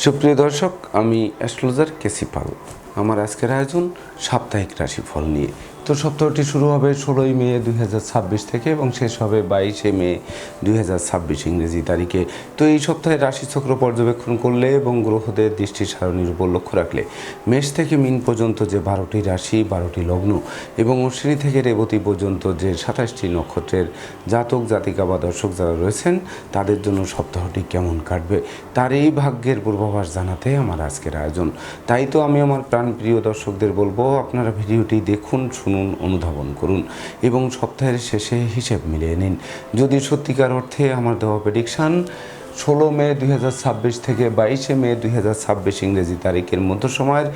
সুপ্রিয় দর্শক, আমি অ্যাস্ট্রোলজার কেসি পাল। আমার আজকের আয়োজন সাপ্তাহিক রাশিফল নিয়ে। তো সপ্তাহটি শুরু হবে 16ই মে 2026 থেকে এবং শেষ হবে 22শে মে 2026 ইংরেজি তারিখে। তো এই সপ্তাহে রাশিচক্র পর্যবেক্ষণ করলে এবং গ্রহদের দৃষ্টি সারণীর উপর লক্ষ্য রাখলে মেষ থেকে মীন পর্যন্ত যে 12টি রাশি, 12টি লগ্ন এবং অশ্বিনী থেকে রেবতী পর্যন্ত যে 27টি নক্ষত্রের জাতক জাতিকা বা দর্শক যারা রয়েছেন তাদের জন্য সপ্তাহটি কেমন কাটবে তার এই ভাগ্যের পূর্বাভাস জানাতে আমার আজকের আয়োজন। তাই তো আমি আমার প্রাণপ্রিয় দর্শকদের বলবো, আপনারা ভিডিওটি দেখুন, শুনুন, অনুধাবন করুন এবং সপ্তাহের শেষে হিসেব মিলিয়ে নিন। যদি সত্যিকার অর্থে আমার দেওয়া প্রেডিকশান 16 মে 2026 থেকে 22শে মে 2026 ইংরেজি তারিখের মধ্য সময়ের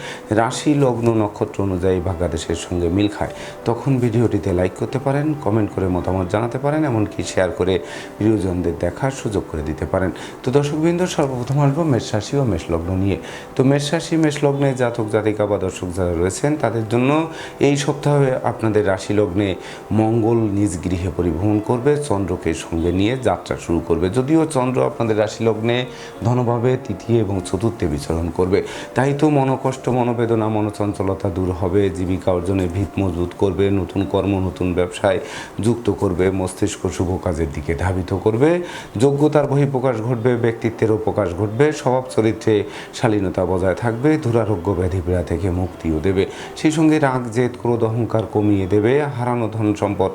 রাশি লগ্ন নক্ষত্র অনুযায়ী ভাগ্যাদেশের সঙ্গে মিল খায়, তখন ভিডিওটিতে লাইক করতে পারেন, কমেন্ট করে মতামত জানাতে পারেন, এমনকি শেয়ার করে প্রিয়জনদের দেখার সুযোগ করে দিতে পারেন। তো দর্শকবৃন্দ, সর্বপ্রথম আসবো মেষ রাশি ও মেষ লগ্ন নিয়ে। তো মেষ রাশি মেষ লগ্নে জাতক জাতিকা বা দর্শক যারা রয়েছেন তাদের জন্য এই সপ্তাহে আপনাদের রাশি লগ্নে মঙ্গল নিজ গৃহে পরিভ্রমণ করবে, চন্দ্রকে সঙ্গে নিয়ে যাত্রা শুরু করবে। যদিও চন্দ্র আপনাদের রাশি লগ্নে ধনভাবে তৃতীয় এবং চতুর্থে বিচরণ করবে, তাই তো মনোকষ্ট, মনোবেদনা, মনোচঞ্চলতা দূর হবে, জীবিকা অর্জনের ভিত মজবুত করবে, নতুন কর্ম, নতুন ব্যবসায় যুক্ত করবে, মস্তিষ্ক শুভ কাজের দিকে ধাবিত করবে, যোগ্যতার বহিঃপ্রকাশ ঘটবে, ব্যক্তিত্বেরও প্রকাশ ঘটবে, স্বভাব চরিত্রে শালীনতা বজায় থাকবে, দুরারোগ্য ব্যাধিপীড়া থেকে মুক্তিও দেবে। সেই সঙ্গে রাগ, জেদ, ক্রোধ, অহংকার কমিয়ে দেবে, হারানো ধন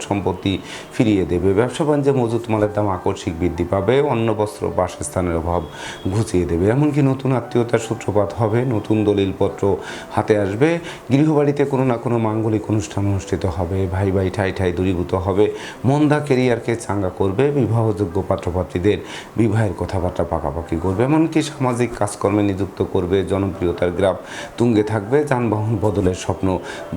সম্পত্তি ফিরিয়ে দেবে, ব্যবসা বাণিজ্যে মজুত মালের দাম আকস্মিক বৃদ্ধি পাবে, অন্ন বস্ত্র বাসস্থানের অভাব ঘুচিয়ে দেবে, এমনকি নতুন আত্মীয়তার সূত্রপাত হবে, নতুন দলিলপত্র হাতে আসবে, গৃহবাড়িতে কোনো না কোনো মাঙ্গলিক অনুষ্ঠান অনুষ্ঠিত হবে, ভাই ভাই ঠাই ঠাই দূরীভূত হবে, মন্দা কেরিয়ারকে চাঙ্গা করবে, বিবাহযোগ্য পাত্রপাত্রীদের বিবাহের কথাবার্তা পাকাপাকি করবে, এমনকি সামাজিক কাজকর্মে নিযুক্ত করবে, জনপ্রিয়তার গ্রাফ তুঙ্গে থাকবে, যানবাহন বদলের স্বপ্ন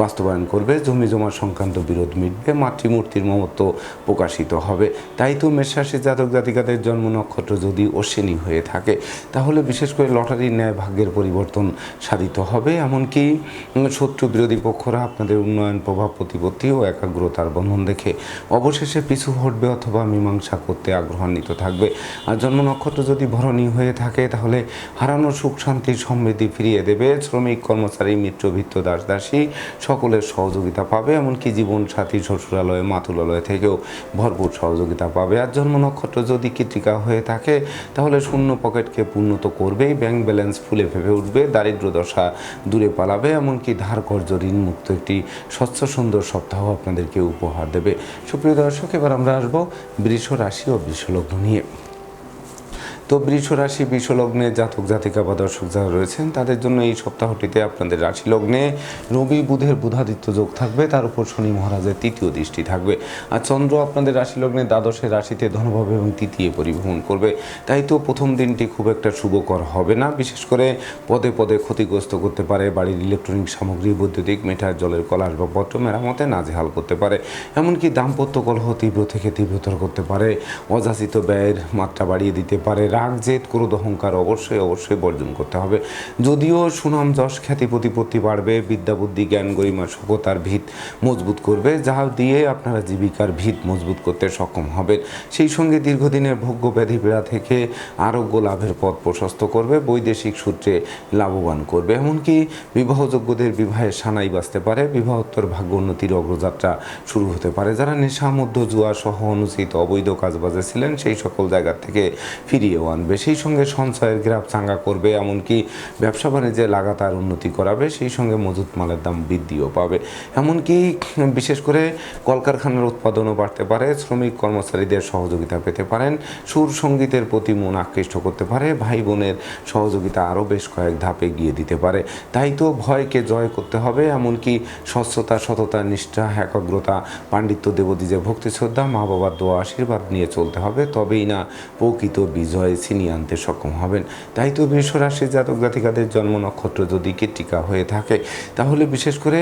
বাস্তবায়ন করবে, জমি জমা সংক্রান্ত বিরোধ মিটবে, মাতৃমূর্তির মমত্ব প্রকাশিত হবে। তাই তো মেষ রাশির জাতক জাতিকাদের জন্ম নক্ষত্র যদি অশ্বিনী হয়ে থাকে তাহলে বিশেষ করে লটারির ন্যায় ভাগ্যের পরিবর্তন সাধিত হবে, এমনকি শত্রু বিরোধী পক্ষরা আপনাদের উন্নয়ন, প্রভাব প্রতিপত্তি ও একাগ্রতার বন্ধন দেখে অবশেষে পিছু হটবে অথবা মীমাংসা করতে আগ্রহান্বিত থাকবে। আর জন্ম নক্ষত্র যদি ভরণী হয়ে থাকে তাহলে হারানো সুখ শান্তি সমৃদ্ধি ফিরিয়ে দেবে, শ্রমিক, কর্মচারী, মিত্র, ভৃত্য, দাস দাসী সকলের সহযোগিতা পাবে, এমনকি জীবন সাথী, শ্বশুরালয়, মাতুলালয় থেকেও ভরপুর সহযোগিতা পাবে। আর জন্ম নক্ষত্র যদি কৃত্তিকা হয়ে থাকে তাহলে শূন্য পকেটকে পূর্ণত করবেই, ব্যাংক ব্যালেন্স ফুলে ফেপে উঠবে, দারিদ্র দশা দূরে পালাবে, এমনকি ধার কর্য ঋণ মুক্ত একটি স্বচ্ছ সুন্দর সপ্তাহ আপনাদেরকে উপহার দেবে। সুপ্রিয় দর্শক, এবার আমরা আসবো বৃষ রাশি ও বৃষ লগ্ন নিয়ে। তো বৃষ রাশি, বৃষ লগ্নে জাতক জাতিকা বা দর্শক যারা রয়েছেন তাদের জন্য এই সপ্তাহটিতে আপনাদের রাশি লগ্নে রবি বুধের বুধাদিত্য যোগ থাকবে, তার উপর শনি মহারাজের তৃতীয় দৃষ্টি থাকবে। আর চন্দ্র আপনাদের রাশি লগ্নে দ্বাদশের রাশিতে ধনভাবে এবং তৃতীয় পরিভ্রমণ করবে। তাই তো প্রথম দিনটি খুব একটা শুভকর হবে না, বিশেষ করে পদে পদে ক্ষতিগ্রস্ত করতে পারে, বাড়ির ইলেকট্রনিক সামগ্রী, বৈদ্যুতিক মিটার, জলের কল, আসবাবপত্র মেরামতে নাজেহাল করতে পারে, এমনকি দাম্পত্য কলহ তীব্র থেকে তীব্রতর করতে পারে, অযাচিত ব্যয়ের মাত্রা বাড়িয়ে দিতে পারে, রাগ, জেদ, ক্রোধ, অহংকার অবশ্যই বর্জন করতে হবে। যদিও সুনাম, যশ, খ্যাতি, প্রতিপত্তি বাড়বে, বিদ্যা, বুদ্ধি, জ্ঞান, গরিমা, সভ্যতার ভিত মজবুত করবে, যা দিয়ে আপনারা জীবিকার ভিত মজবুত করতে সক্ষম হবেন। সেই সঙ্গে দীর্ঘদিনের ভোগ্য ব্যাধি পীড়া থেকে আরোগ্য লাভের পথ প্রশস্ত করবে, বৈদেশিক সূত্রে লাভবান করবে, এমনকি বিবাহযোগ্যদের বিবাহের সানাই বাজতে পারে, বিবাহোত্তর ভাগ্য উন্নতির অগ্রযাত্রা শুরু হতে পারে। যারা নেশা, মধ্য, জুয়া সহ অনুচিত অবৈধ কাজবাজে ছিলেন সেই সকল জায়গা থেকে ফিরিয়েও আনবে, সেই সঙ্গে সঞ্চয়ের গ্রাফ চাঙ্গা করবে, এমনকি ব্যবসা বাণিজ্যে লাগাতার উন্নতি করাবে, সেই সঙ্গে মজুত মালের দাম বৃদ্ধিও পাবে, এমনকি বিশেষ করে কলকারখানার উৎপাদনও বাড়তে পারে, শ্রমিক কর্মচারীদের সহযোগিতা পেতে পারেন, সুর সঙ্গীতের প্রতি মন আকৃষ্ট করতে পারে, ভাই বোনের সহযোগিতা আরও বেশ কয়েক ধাপে গিয়ে দিতে পারে। তাই তো ভয়কে জয় করতে হবে, এমনকি স্বচ্ছতা, সততা, নিষ্ঠা, একাগ্রতা, পাণ্ডিত্য, দেবদ্বীজে ভক্তি, শ্রদ্ধা, মা বাবার দোয়া আশীর্বাদ নিয়ে চলতে হবে, তবেই না প্রকৃত বিজয় ছিনিয়ে আনতে সক্ষম হবেন। তাই তো বৃষ রাশির জাতক জাতিকাদের জন্ম নক্ষত্র যদি কৃত্তিকা হয়ে থাকে তাহলে বিশেষ করে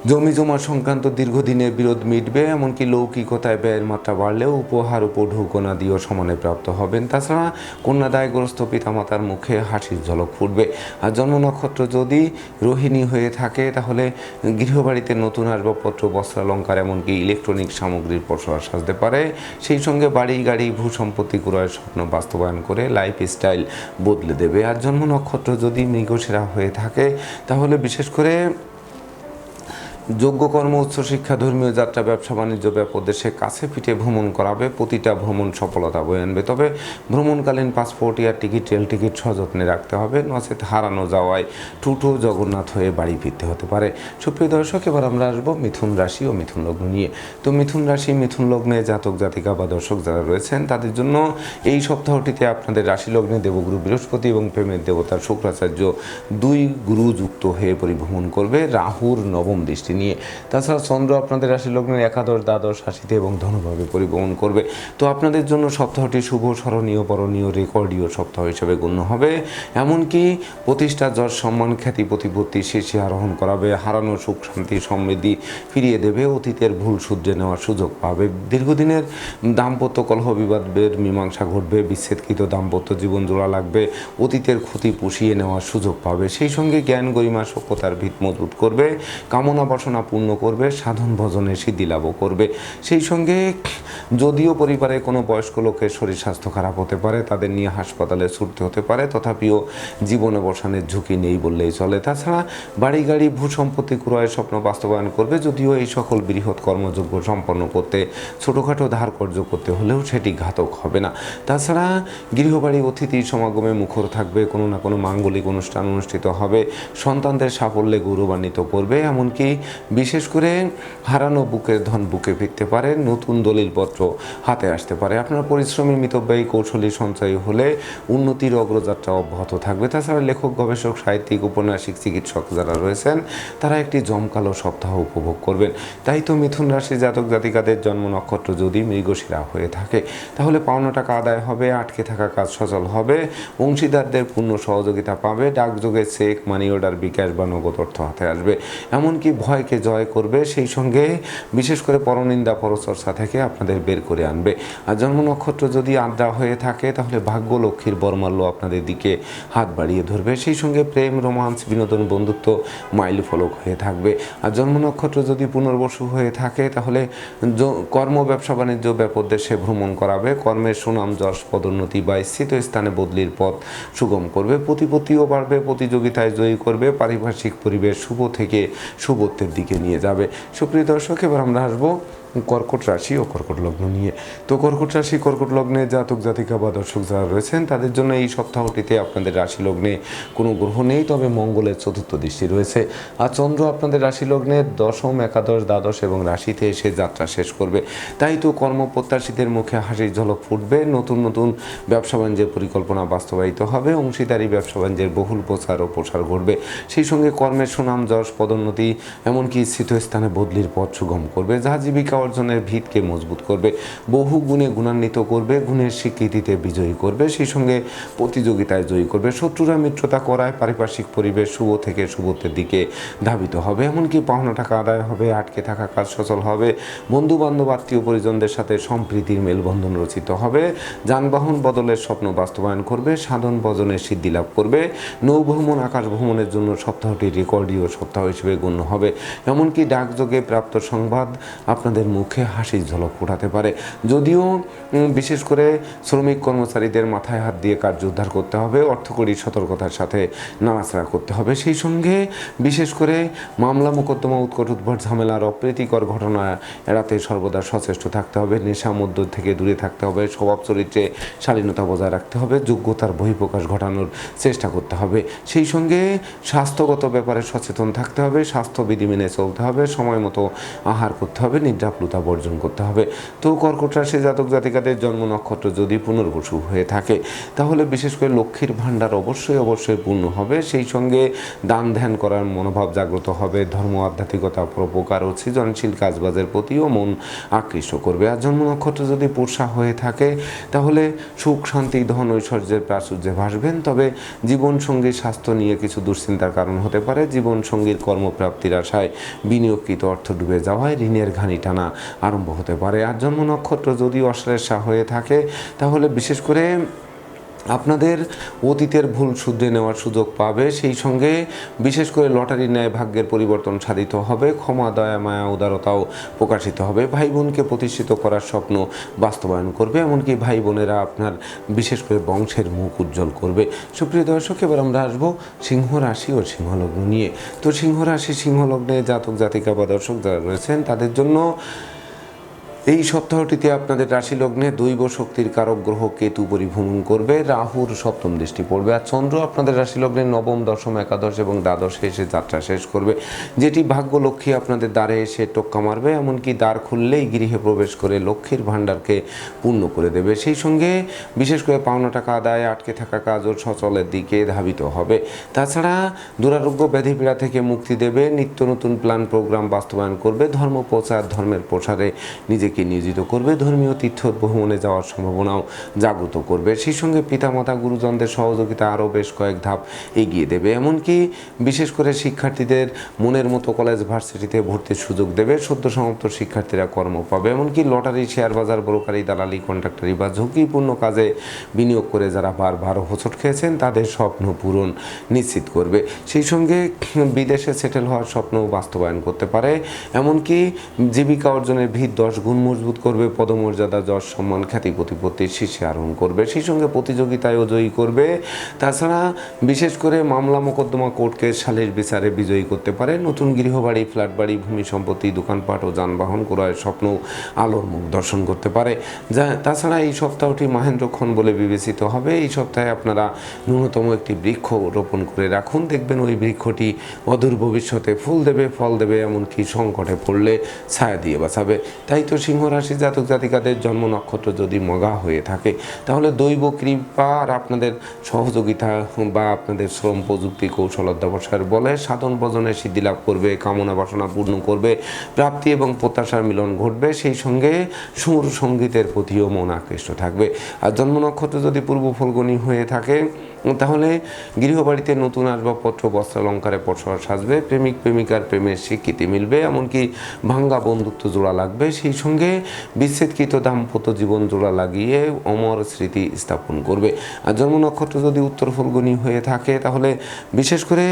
জমিজমা সংক্রান্ত দীর্ঘদিনের বিরোধ মিটবে, এমনকি লৌকিকতায় ব্যয়ের মাত্রা বাড়লেও উপহার উপঢৌকনা দিয়েও সমানে প্রাপ্ত হবেন। তাছাড়া কন্যাদায়গ্রস্ত পিতামাতার মুখে হাসির ঝলক ফুটবে। আর জন্ম নক্ষত্র যদি রোহিণী হয়ে থাকে তাহলে গৃহবাড়িতে নতুন আসবাবপত্র, বস্ত্রালঙ্কার, এমনকি ইলেকট্রনিক সামগ্রীর প্রসার সাজতে পারে। সেই সঙ্গে বাড়ি গাড়ি ভূ সম্পত্তি ক্রয়ের স্বপ্ন বাস্তবায়ন করে লাইফস্টাইল বদলে দেবে। আর জন্ম নক্ষত্র যদি মৃগশিরা হয়ে থাকে তাহলে বিশেষ করে যোগ্য কর্ম, উচ্চশিক্ষা, ধর্মীয় যাত্রা, ব্যবসা বাণিজ্য, দেশে কাছে পিঠে ভ্রমণ করাবে। প্রতিটা ভ্রমণ সফলতা বয়ে আনবে। তবে ভ্রমণকালীন passport, air ticket, rail ticket সযত্নে রাখতে হবে, নচেত হারানো যাওয়ায় টুটো জগন্নাথ হয়ে বাড়ি ফিরতে হতে পারে। সুপ্রিয় দর্শক, এবার আমরা আসবো মিথুন রাশি ও মিথুন লগ্ন নিয়ে। তো মিথুন রাশি, মিথুন লগ্নে জাতক জাতিকা বা দর্শক যারা রয়েছেন তাদের জন্য এই সপ্তাহটিতে আপনাদের রাশি লগ্নে দেবগুরু বৃহস্পতি এবং প্রেমের দেবতা শুক্রাচার্য দুই গুরু যুক্ত হয়ে পরিভ্রমণ করবে রাহুর নবম দৃষ্টি নিয়ে। তাছাড়া চন্দ্র আপনাদের রাশি লগ্নের একাদশ, দ্বাদশ রাশিতে এবং ধনুভাবে পরিভ্রমণ করবে। তো আপনাদের জন্য সপ্তাহটি শুভ, স্মরণীয়, বরণীয়, রেকর্ডীয় সপ্তাহ হিসেবে গণ্য হবে। এমনকি প্রতিষ্ঠা, যশ, সম্মান, খ্যাতি, প্রতিপত্তি শীর্ষে আরোহণ করাবে। হারানো সুখ, শান্তি, সমৃদ্ধি ফিরিয়ে দেবে। অতীতের ভুল শুধরে নেওয়ার সুযোগ পাবে। দীর্ঘদিনের দাম্পত্য কলহ বিবাদের মীমাংসা ঘটবে। বিচ্ছেদকৃত দাম্পত্য জীবন জোড়া লাগবে। অতীতের ক্ষতি পুষিয়ে নেওয়ার সুযোগ পাবে। সেই সঙ্গে জ্ঞান, গরিমা, সভ্যতার ভিত মজবুত করবে। কামনা বাসনা পূর্ণ করবে। সাধন ভজনে সিদ্ধি লাভও করবে। সেই সঙ্গে যদিও পরিবারে কোনো বয়স্ক লোকের শরীর স্বাস্থ্য খারাপ হতে পারে, তাদের নিয়ে হাসপাতালে ছুটতে হতে পারে, তথাপিও জীবনে বসানের ঝুঁকি নেই বললেই চলে। তাছাড়া বাড়ি গাড়ি ভূ সম্পত্তি ক্রয়ের স্বপ্ন বাস্তবায়ন করবে। যদিও এই সকল বৃহৎ কর্মযোগ্য সম্পন্ন করতে ছোটোখাটো ধার কর্য করতে হলেও সেটি ঘাতক হবে না। তাছাড়া গৃহবাড়ি অতিথি সমাগমে মুখর থাকবে। কোনো না কোনো মাঙ্গলিক অনুষ্ঠান অনুষ্ঠিত হবে। সন্তানদের সাফল্যে গৌরবান্বিত করবে। এমনকি বিশেষ করে হারানো বুকের ধন বুকে ফিরতে পারে। নতুন দলিলপত্র হাতে আসতে পারে। আপনার পরিশ্রমী, মিতব্যয়ী, কৌশলী সঞ্চয়ী হলে উন্নতির অগ্রযাত্রা অব্যাহত থাকবে। তাছাড়া লেখক, গবেষক, সাহিত্যিক, উপন্যাসিক, চিকিৎসক যারা রয়েছেন তারা একটি জমকালো সপ্তাহ উপভোগ করবেন। তাই তো মিথুন রাশি জাতক জাতিকাদের জন্ম নক্ষত্র যদি মৃগশিরা হয়ে থাকে তাহলে পাওনা টাকা আদায় হবে। আটকে থাকা কাজ সচল হবে। অংশীদারদের পূর্ণ সহযোগিতা পাবে। ডাকযোগে চেক, মানি অর্ডার, বিকাশ বা নগদ অর্থ হাতে আসবে। এমনকি ভয়কে জয় করবে। সেই সঙ্গে বিশেষ করে পরনিন্দা, পরচর্চা থেকে আপনাদের বের করে আনবে। আর জন্ম নক্ষত্র যদি আদ্রা হয়ে থাকে তাহলে ভাগ্য লক্ষ্মীর বরমাল্য আপনাদের দিকে হাত বাড়িয়ে ধরবে। সেই সঙ্গে প্রেম, রোমান্স, বিনোদন, বন্ধুত্ব মাইল ফলক হয়ে থাকবে। আর জন্ম নক্ষত্র যদি পুনর্বসু হয়ে থাকে তাহলে কর্ম, ব্যবসা বাণিজ্য, দেশে ভ্রমণ করাবে। কর্মের সুনাম, যশ, পদোন্নতি বা স্থিত স্থানে বদলির পথ সুগম করবে। প্রতিপত্তিও বাড়বে। প্রতিযোগিতায় জয়ী করবে। পারিপার্শ্বিক পরিবেশ শুভ থেকে শুভত্বের দিকে নিয়ে যাবে। সুপ্রিয় দর্শক, এবার আমরা আসবো কর্কট রাশি ও কর্কট লগ্ন নিয়ে। তো কর্কট রাশি, কর্কট লগ্নে জাতক জাতিকা বা দর্শক যারা রয়েছেন তাদের জন্য এই সপ্তাহটিতে আপনাদের রাশি লগ্নে কোনো গ্রহ নেই, তবে মঙ্গলের চতুর্থ দৃষ্টি রয়েছে। আর চন্দ্র আপনাদের রাশি লগ্নে দশম, একাদশ, দ্বাদশ এবং রাশিতে এসে যাত্রা শেষ করবে। তাই তো কর্মপ্রত্যাশীদের মুখে হাসির ঝলক ফুটবে। নতুন নতুন ব্যবসা বাণিজ্যের পরিকল্পনা বাস্তবায়িত হবে। অংশীদারি ব্যবসা বাণিজ্যের বহুল প্রচার ও প্রসার ঘটবে। সেই সঙ্গে কর্মের সুনাম, যশ, পদোন্নতি, এমনকি স্থিত স্থানে বদলির পথ সুগম করবে, যা জীবিকা অর্জনের ভিতকে মজবুত করবে। বহু গুণে গুণান্বিত করবে। গুণের স্বীকৃতিতে বিজয়ী করবে। সেই সঙ্গে প্রতিযোগিতায় জয়ী করবে। শত্রুরা মিত্রতা করায় পারিপার্শ্বিক পরিবেশ শুভ থেকে শুভত্বের দিকে ধাবিত হবে। এমনকি পাওনা টাকা আদায় হবে। আটকে থাকা কাজ সচল হবে। বন্ধু বান্ধব, আত্মীয় পরিজনদের সাথে সম্প্রীতির মেলবন্ধন রচিত হবে। যানবাহন বদলের স্বপ্ন বাস্তবায়ন করবে। সাধন ভজনের সিদ্ধি লাভ করবে। নৌভ্রমণ, আকাশ ভ্রমণের জন্য সপ্তাহটি রেকর্ডীয় সপ্তাহ হিসেবে গণ্য হবে। এমনকি ডাকযোগে প্রাপ্ত সংবাদ আপনাদের মুখে হাসির ঝলক ফোটাতে পারে। যদিও বিশেষ করে শ্রমিক কর্মচারীদের মাথায় হাত দিয়ে কার্য উদ্ধার করতে হবে। অর্থকরী সতর্কতার সাথে নাড়াচাড়া করতে হবে। সেই সঙ্গে বিশেষ করে মামলা, মোকদ্দমা, উৎকট উদ্ভট ঝামেলার অপ্রীতিকর ঘটনা এড়াতে সর্বদা সচেষ্ট থাকতে হবে। নেশা মধ্য থেকে দূরে থাকতে হবে। স্বভাব চরিত্রে শালীনতা বজায় রাখতে হবে। যোগ্যতার বহিঃপ্রকাশ ঘটানোর চেষ্টা করতে হবে। সেই সঙ্গে স্বাস্থ্যগত ব্যাপারে সচেতন থাকতে হবে। স্বাস্থ্যবিধি মেনে চলতে হবে। সময় মতো আহার করতে হবে। নিদ্রা নিদ্রাপ্লুতা বর্জন করতে হবে। তো কর্কট রাশি জাতক জাতিকাদের জন্ম নক্ষত্র যদি পুনর্বসু হয়ে থাকে তাহলে বিশেষ করে লক্ষ্মীর ভাণ্ডার অবশ্যই পূর্ণ হবে। সেই সঙ্গে দান ধ্যান করার মনোভাব জাগ্রত হবে। ধর্ম আধ্যাত্মিকতা পরোপকার ও সৃজনশীল কাজবাজের প্রতিও মন আকৃষ্ট করবে। আর জন্ম নক্ষত্র যদি পুরুষা হয়ে থাকে তাহলে সুখ শান্তি ধন ঐশ্বর্যের প্রাচুর্যে ভাসবেন। তবে জীবনসঙ্গীর স্বাস্থ্য নিয়ে কিছু দুশ্চিন্তার কারণ হতে পারে। জীবনসঙ্গীর কর্মপ্রাপ্তির আশায় বিনিয়োগকৃত অর্থ ডুবে যাওয়ায় ঋণের ঘানি টানা আরম্ভ হতে পারে। আর জন্ম নক্ষত্র যদি অশ্লেষা হয়ে থাকে তাহলে বিশেষ করে আপনাদের অতীতের ভুল শুধরে নেওয়ার সুযোগ পাবে। সেই সঙ্গে বিশেষ করে লটারির ন্যায় ভাগ্যের পরিবর্তন সাধিত হবে। ক্ষমা দয়া মায়া উদারতাও প্রকাশিত হবে। ভাই বোনকে প্রতিষ্ঠিত করার স্বপ্ন বাস্তবায়ন করবে। এমনকি ভাই বোনেরা আপনার বিশেষ করে বংশের মুখ উজ্জ্বল করবে। সুপ্রিয় দর্শক, এবার আমরা আসবো সিংহ রাশি ও সিংহলগ্ন নিয়ে। তো সিংহ রাশি সিংহলগ্নে জাতক জাতিকা বা দর্শক যারা রয়েছেন তাদের জন্য এই সপ্তাহটিতে আপনাদের রাশি লগ্নে দৈব শক্তির কারক গ্রহ কেতু পরিভ্রমণ করবে। রাহুর সপ্তম দৃষ্টি পড়বে। আর চন্দ্র আপনাদের রাশি লগ্নে নবম, দশম, একাদশ এবং দ্বাদশে এসে যাত্রা শেষ করবে, যেটি ভাগ্য লক্ষ্মী আপনাদের দ্বারে এসে টোক্কা মারবে। এমনকি দ্বার খুললেই গৃহে প্রবেশ করে লক্ষ্মীর ভাণ্ডারকে পূর্ণ করে দেবে। সেই সঙ্গে বিশেষ করে পাওনা টাকা আদায়, আটকে থাকা কাজও সচলের দিকে ধাবিত হবে। তাছাড়া দুরারোগ্য ব্যাধিপীড়া থেকে মুক্তি দেবে। নিত্য নতুন প্ল্যান প্রোগ্রাম বাস্তবায়ন করবে। ধর্ম প্রচার, ধর্মের প্রসারে নিজেকে নিয়োজিত করবে। ধর্মীয় তীর্থ ভ্রমণে যাওয়ার সম্ভাবনাও জাগ্রত করবে। সেই সঙ্গে পিতামাতা গুরুজনদের সহযোগিতা আরও বেশ কয়েক ধাপ এগিয়ে দেবে। এমনকি বিশেষ করে শিক্ষার্থীদের মনের মতো কলেজ ভার্সিটিতে ভর্তির সুযোগ দেবে। সদ্য সমাপ্ত শিক্ষার্থীরা কর্ম পাবে। এমনকি লটারি, শেয়ার বাজার, ব্রোকারি, দালালি, কন্ট্রাক্টরি বা ঝুঁকিপূর্ণ কাজে বিনিয়োগ করে যারা বারবার হোঁচট খেয়েছেন তাদের স্বপ্ন পূরণ নিশ্চিত করবে। সেই সঙ্গে বিদেশে সেটেল হওয়ার স্বপ্ন বাস্তবায়ন করতে পারে। এমনকি জীবিকা অর্জনের ভিত 10 গুণ মজবুত করবে। পদমর্যাদা, যশ, সম্মান, খ্যাতি প্রতিপত্তির শীর্ষে আরোহণ করবে। সেই সঙ্গে প্রতিযোগিতায়ও জয়ী করবে। তাছাড়া বিশেষ করে মামলা মোকদ্দমা, কোর্ট কেস, সালিশ বিচারে বিজয়ী করতে পারে। নতুন গৃহবাড়ি, ফ্ল্যাট বাড়ি, ভূমি সম্পত্তি, দোকানপাট ও যানবাহন ক্রয়ের স্বপ্ন আলোর মুখ দর্শন করতে পারে। তাছাড়া এই সপ্তাহটি মহেন্দ্রক্ষণ বলে বিবেচিত হবে। এই সপ্তাহে আপনারা ন্যূনতম একটি বৃক্ষ রোপণ করে রাখুন। দেখবেন ওই বৃক্ষটি অদূর ভবিষ্যতে ফুল দেবে, ফল দেবে, এমনকি সংকটে পড়লে ছায়া দিয়ে বাঁচাবে। তাই তো সিংহ রাশি জাতক জাতিকাদের জন্ম নক্ষত্র যদি মগা হয়ে থাকে তাহলে দৈব কৃপা আর আপনাদের সহযোগিতা বা আপনাদের শ্রম, প্রযুক্তি, কৌশল অধ্যবসায়ের বলে সাধন ভজনে সিদ্ধি লাভ করবে। কামনা বাসনা পূর্ণ করবে। প্রাপ্তি এবং প্রত্যাশার মিলন ঘটবে। সেই সঙ্গে সুর সঙ্গীতের প্রতিও মন আকৃষ্ট থাকবে। আর জন্ম নক্ষত্র যদি পূর্ব ফলগুনি হয়ে থাকে তাহলে গৃহবাড়িতে নতুন আসবাবপত্র, বস্ত্রালঙ্কারে পসরা সাজবে। প্রেমিক প্রেমিকার প্রেমের স্বীকৃতি মিলবে। এমনকি ভাঙ্গা বন্ধুত্ব জোড়া লাগবে। সেই সঙ্গে বিচ্ছেদকৃত দাম্পত্য জীবন জোড়া লাগিয়ে অমর স্মৃতি স্থাপন করবে। আর জন্ম নক্ষত্র যদি উত্তর ফলগুনি হয়ে থাকে তাহলে বিশেষ করে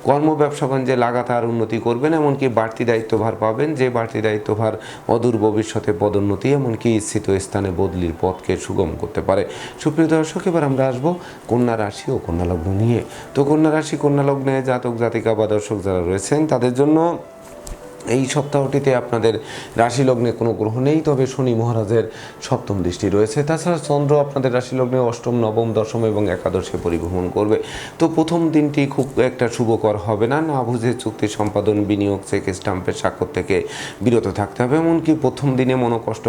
কর্ম ব্যবসা বাণিজ্যে লাগাতার উন্নতি করবেন। এমনকি বাড়তি দায়িত্বভার পাবেন। যে বাড়তি দায়িত্বভার অদূর ভবিষ্যতে পদোন্নতি, এমনকি ইচ্ছিত স্থানে বদলির পথকে সুগম করতে পারে। সুপ্রিয় দর্শক, এবার আমরা আসবো কন্যা রাশি ও কন্যা লগ্ন নিয়ে। তো কন্যা রাশি, কন্যা লগ্নে জাতক জাতিকা বা দর্শক যারা রয়েছেন তাদের জন্য এই সপ্তাহটিতে আপনাদের রাশি লগ্নে কোনো গ্রহ নেই, তবে শনি মহারাজের সপ্তম দৃষ্টি রয়েছে। তাছাড়া চন্দ্র আপনাদের রাশি লগ্নে অষ্টম, নবম, দশম এবং একাদশে পরিভ্রমণ করবে। তো প্রথম দিনটি খুব একটা শুভকর হবে না। না বুঝে চুক্তি সম্পাদন, বিনিয়োগ, চেক স্টাম্পের স্বাক্ষর থেকে বিরত থাকতে হবে। এমনকি প্রথম দিনে মনোকষ্ট,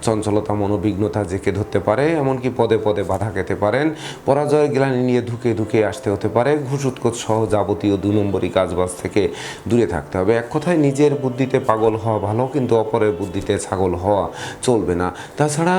চঞ্চলতা, মনোবিঘ্নতা জেঁকে ধরতে পারে। এমনকি পদে পদে বাধা খেতে পারেন। পরাজয়ের গ্লানি নিয়ে ধুকে ধুকে আসতে হতে পারে। ঘুষ উৎকোচ সহ যাবতীয় 2 নম্বরী কাজবাজ থেকে দূরে থাকতে হবে। এক কথায় নিজের বুদ্ধিতে পাগল হওয়া ভালো, কিন্তু অপরের বুদ্ধিতে ছাগল হওয়া চলবে না। তাছাড়া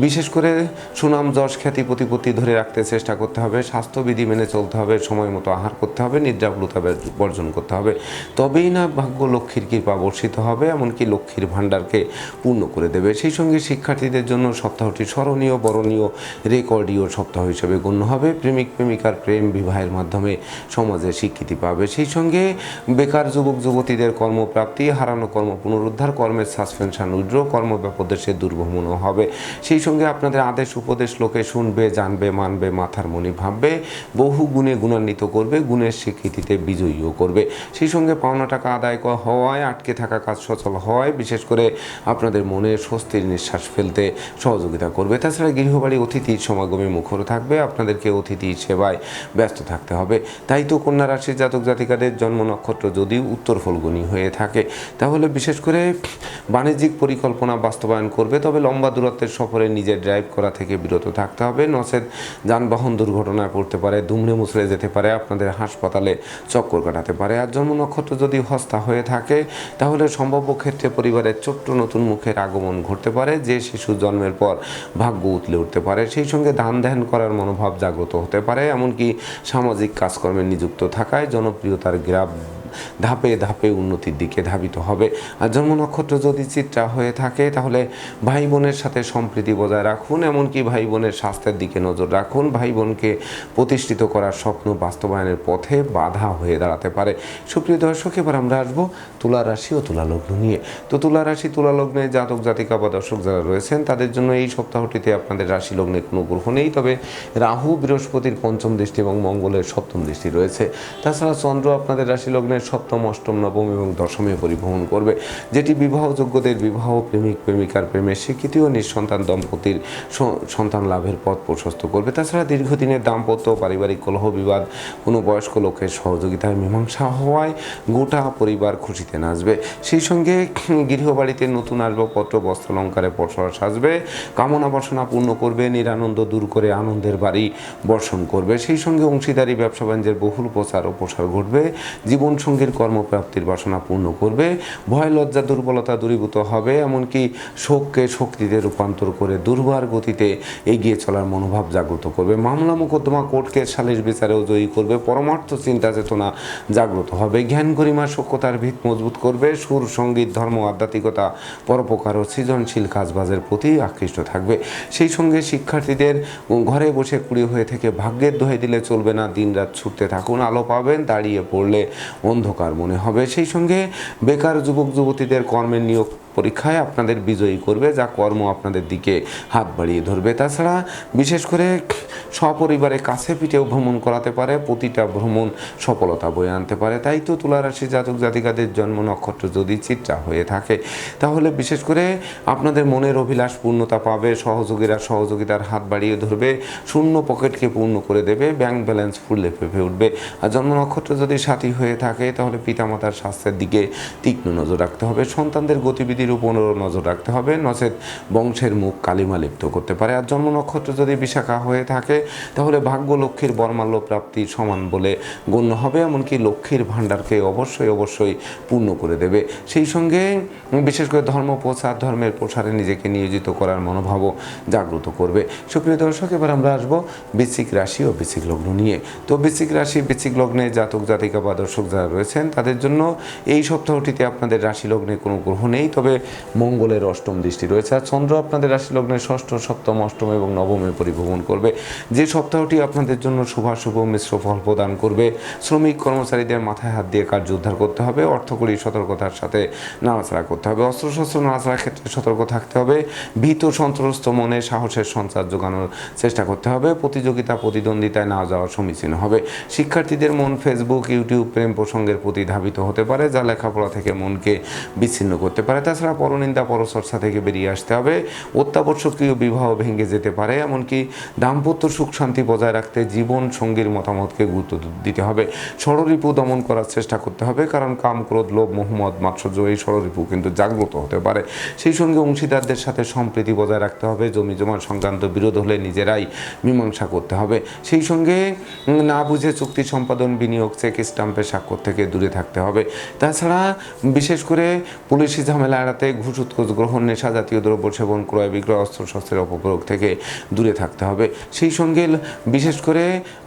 বিশেষ করে সুনাম, যশ, খ্যাতি, প্রতিপত্তি ধরে রাখতে চেষ্টা করতে হবে। স্বাস্থ্যবিধি মেনে চলতে হবে। সময় মতো আহার করতে হবে। নিদ্রাপ্লুতা বর্জন করতে হবে। তবেই না ভাগ্য লক্ষ্মীর কৃপা বর্ষিত হবে। এমনকি লক্ষ্মীর ভাণ্ডারকে পূর্ণ করে দেবে। সেই সঙ্গে শিক্ষার্থীদের জন্য সপ্তাহটি স্মরণীয়, বরণীয়, রেকর্ডীয় সপ্তাহ হিসেবে গণ্য হবে। প্রেমিক প্রেমিকার প্রেম বিবাহের মাধ্যমে সমাজে স্বীকৃতি পাবে। সেই সঙ্গে বেকার যুবক যুবতীদের কর্মপ্রাপ্তি, হারানো কর্ম পুনরুদ্ধার, কর্মের সাসপেনশন উইথড্র, কর্মব্যাপদেশে দুর্ভ্রমণও হবে। সেই সঙ্গে আপনাদের আদেশ উপদেশ লোকে শুনবে, জানবে, মানবে, মাথার মনি ভাববে, বহু গুণে গুণান্বিত করবে, গুণের স্বীকৃতিতে বিজয়ীও করবে। সেই সঙ্গে পাওনা টাকা আদায় হওয়ায়, আটকে থাকা কাজ সচল হওয়ায় বিশেষ করে আপনাদের মনে স্বস্তির নিঃশ্বাস ফেলতে সহযোগিতা করবে। তাছাড়া গৃহবাড়ি অতিথির সমাগমে মুখর থাকবে। আপনাদেরকে অতিথি সেবায় ব্যস্ত থাকতে হবে। তাই তো কন্যা রাশির জাতক জাতিকাদের জন্ম নক্ষত্র যদি উত্তর ফলগুনি স্বামী হয়ে থাকে, তাহলে বিশেষ করে বাণিজ্যিক পরিকল্পনা বাস্তবায়ন করবে। তবে লম্বা দূরত্বের সফরে নিজের ড্রাইভ করা থেকে বিরত থাকতে হবে, নচেত যানবাহন দুর্ঘটনায় পড়তে পারে, দুমড়ে মুচড়ে যেতে পারে, আপনাদের হাসপাতালে চক্কর কাটাতে পারে। আর জন্ম নক্ষত্র যদি হস্তা হয়ে থাকে তাহলে সম্ভাব্য ক্ষেত্রে পরিবারের ছোট্ট নতুন মুখের আগমন ঘটতে পারে, যে শিশু জন্মের পর ভাগ্য উতলে উঠতে পারে। সেই সঙ্গে দান ধ্যান করার মনোভাব জাগ্রত হতে পারে, এমনকি সামাজিক কাজকর্মে নিযুক্ত থাকায় জনপ্রিয়তার গ্রাফ ধাপে ধাপে উন্নতির দিকে ধাবিত হবে। আর জন্ম নক্ষত্র যদি চিত্রা হয়ে থাকে তাহলে ভাই বোনের সাথে সম্প্রীতি বজায় রাখুন, এমনকি ভাই বোনের স্বাস্থ্যের দিকে নজর রাখুন। ভাই বোনকে প্রতিষ্ঠিত করার স্বপ্ন বাস্তবায়নের পথে বাধা হয়ে দাঁড়াতে পারে। সুপ্রিয় দর্শক, এবার আমরা আসবো তুলা রাশি ও তুলা লগ্ন নিয়ে। তো তুলা রাশি তুলা লগ্নে জাতক জাতিকা বা দর্শক যারা রয়েছেন তাদের জন্য এই সপ্তাহটিতে আপনাদের রাশি লগ্নে কোনো গ্রহ নেই, তবে রাহু বৃহস্পতির পঞ্চম দৃষ্টি এবং মঙ্গলের সপ্তম দৃষ্টি রয়েছে। তাছাড়া চন্দ্র আপনাদের রাশি লগ্নের সপ্তম, অষ্টম, নবম এবং দশমে পরিভ্রমণ করবে, যেটি বিবাহযোগ্যদের বিবাহ, প্রেমিক প্রেমিকার প্রেমের স্বীকৃতি ও নিঃসন্তান দম্পতির সন্তান লাভের পথ প্রশস্ত করবে। তাছাড়া দীর্ঘদিনের দাম্পত্য, পারিবারিক কলহ বিবাদ কোনো বয়স্ক লোকের সহযোগিতায় মীমাংসা হওয়ায় গোটা পরিবার খুশিতে নাচবে। সেই সঙ্গে গৃহবাড়িতে নতুন আসবাবপত্র, বস্ত্র অলঙ্কারে পসরা সাজবে, কামনা বাসনা পূর্ণ করবে, নিরানন্দ দূর করে আনন্দের বাড়ি বর্ষণ করবে। সেই সঙ্গে অংশীদারি ব্যবসা বাণিজ্যের বহুল প্রচার ও প্রসার ঘটবে, জীবন সঙ্গীর কর্মপ্রাপ্তির বাসনা পূর্ণ করবে, ভয় লজ্জা দুর্বলতা দূরীভূত হবে, এমনকি শোককে শক্তিতে রূপান্তর করে দুর্বার গতিতে এগিয়ে চলার মনোভাব জাগ্রত করবে। মামলা মোকদ্দমা, কোর্ট কেস, সালিশ বিচারেও জয়ী করবে, পরমার্থ চিন্তা চেতনা জাগ্রত হবে, জ্ঞান গরিমা সক্ষতার ভিত মজবুত করবে, সুর সঙ্গীত ধর্ম আধ্যাত্মিকতা পরোপকার ও সৃজনশীল কাজবাজের প্রতি আকৃষ্ট থাকবে। সেই সঙ্গে শিক্ষার্থীদের ঘরে বসে কুড়ি হয়ে থেকে ভাগ্যের দোহাই দিলে চলবে না, দিনরাত ছুটতে থাকুন, আলো পাবেন, দাঁড়িয়ে পড়লে অন্ধকার মনে হবে। সেই সঙ্গে বেকার যুবক যুবতীদের কর্মের নিয়োগ পরীক্ষায় আপনাদের বিজয়ী করবে, যা কর্ম আপনাদের দিকে হাত বাড়িয়ে ধরবে। তাছাড়া বিশেষ করে সপরিবারে কাছে পিঠেও ভ্রমণ করাতে পারে, প্রতিটা ভ্রমণ সফলতা বয়ে আনতে পারে। তাই তো তুলা রাশি জাতক জাতিকাদের জন্ম নক্ষত্র যদি চিত্রা হয়ে থাকে তাহলে বিশেষ করে আপনাদের মনের অভিলাষ পূর্ণতা পাবে, সহযোগীরা সহযোগিতার হাত বাড়িয়ে ধরবে, শূন্য পকেটকে পূর্ণ করে দেবে, ব্যাংক ব্যালেন্স ফুললে ফেঁপে উঠবে। আর জন্ম নক্ষত্র যদি সাথী হয়ে থাকে তাহলে পিতামাতার স্বাস্থ্যের দিকে তীক্ষ্ণ নজর রাখতে হবে, সন্তানদের গতিবিধি উপরও নজর রাখতে হবে, নচেত বংশের মুখ কালিমা লিপ্ত করতে পারে। আর জন্ম নক্ষত্র যদি বিশাখা হয়ে থাকে তাহলে ভাগ্য লক্ষ্মীর বর্মাল্য প্রাপ্তি সমান বলে গণ্য হবে, এমনকি লক্ষ্মীর ভাণ্ডারকে অবশ্যই পূর্ণ করে দেবে। সেই সঙ্গে বিশেষ করে ধর্ম প্রচার, ধর্মের প্রসারে নিজেকে নিয়োজিত করার মনোভাবও জাগ্রত করবে। সুপ্রিয় দর্শক, এবার আমরা আসবো বৃশ্চিক রাশি ও বৃশ্চিক লগ্ন নিয়ে। তো বৃশ্চিক রাশি বৃশ্চিক লগ্নে জাতক জাতিকা বা দর্শক যারা রয়েছেন তাদের জন্য এই সপ্তাহটিতে আপনাদের রাশি লগ্নে কোনো গ্রহ নেই, তবে মঙ্গলের অষ্টম দৃষ্টি রয়েছে। আর চন্দ্র আপনাদের রাশি লগ্নের ষষ্ঠ, সপ্তম, অষ্টম এবং নবমে পরিভ্রমণ করবে, যে সপ্তাহটি আপনাদের জন্য শুভাশুভ মিশ্র ফল প্রদান করবে। শ্রমিক কর্মচারীদের মাথায় হাত দিয়ে কার্য উদ্ধার করতে হবে, অর্থকরী সতর্কতার সাথে নাড়াচাড়া করতে হবে, অস্ত্রশস্ত্র নাড়াচাড়ার ক্ষেত্রে সতর্ক থাকতে হবে, ভীত সন্ত্রস্ত মনে সাহসের সঞ্চার যোগানোর চেষ্টা করতে হবে, প্রতিযোগিতা প্রতিদ্বন্দ্বিতায় না যাওয়া সমীচীন হবে। শিক্ষার্থীদের মন ফেসবুক, ইউটিউব, প্রেম প্রসঙ্গের প্রতি ধাবিত হতে পারে, যা লেখাপড়া থেকে মনকে বিচ্ছিন্ন করতে পারে। তাছাড়া পরনিন্দা পরচর্চা থেকে বেরিয়ে আসতে হবে, অত্যাবশ্যকীয় বিবাহ ভেঙে যেতে পারে, এমনকি দাম্পত্য সুখ শান্তি বজায় রাখতে জীবন সঙ্গীর মতামতকে গুরুত্ব দিতে হবে, ষড়রিপু দমন করার চেষ্টা করতে হবে, কারণ কাম, ক্রোধ, লোভ, মোহাম্মদ, মাৎসর্য এই ষড়রিপু কিন্তু জাগ্রত হতে পারে। সেই সঙ্গে অংশীদারদের সাথে সম্প্রীতি বজায় রাখতে হবে, জমি জমা সংক্রান্ত বিরোধ হলে নিজেরাই মীমাংসা করতে হবে। সেই সঙ্গে না বুঝে চুক্তি সম্পাদন, বিনিয়োগ, চেক স্টাম্পের স্বাক্ষর থেকে দূরে থাকতে হবে। তাছাড়া বিশেষ করে পুলিশি ঝামেলা এড়াতে ঘুষ উৎকোচ গ্রহণ, নেশা জাতীয় দ্রব্য সেবন, ক্রয় বিক্রয়, অস্ত্রশস্ত্রের অপপ্রয়োগ থেকে দূরে থাকতে হবে। সেই সঙ্গে বিশেষ করে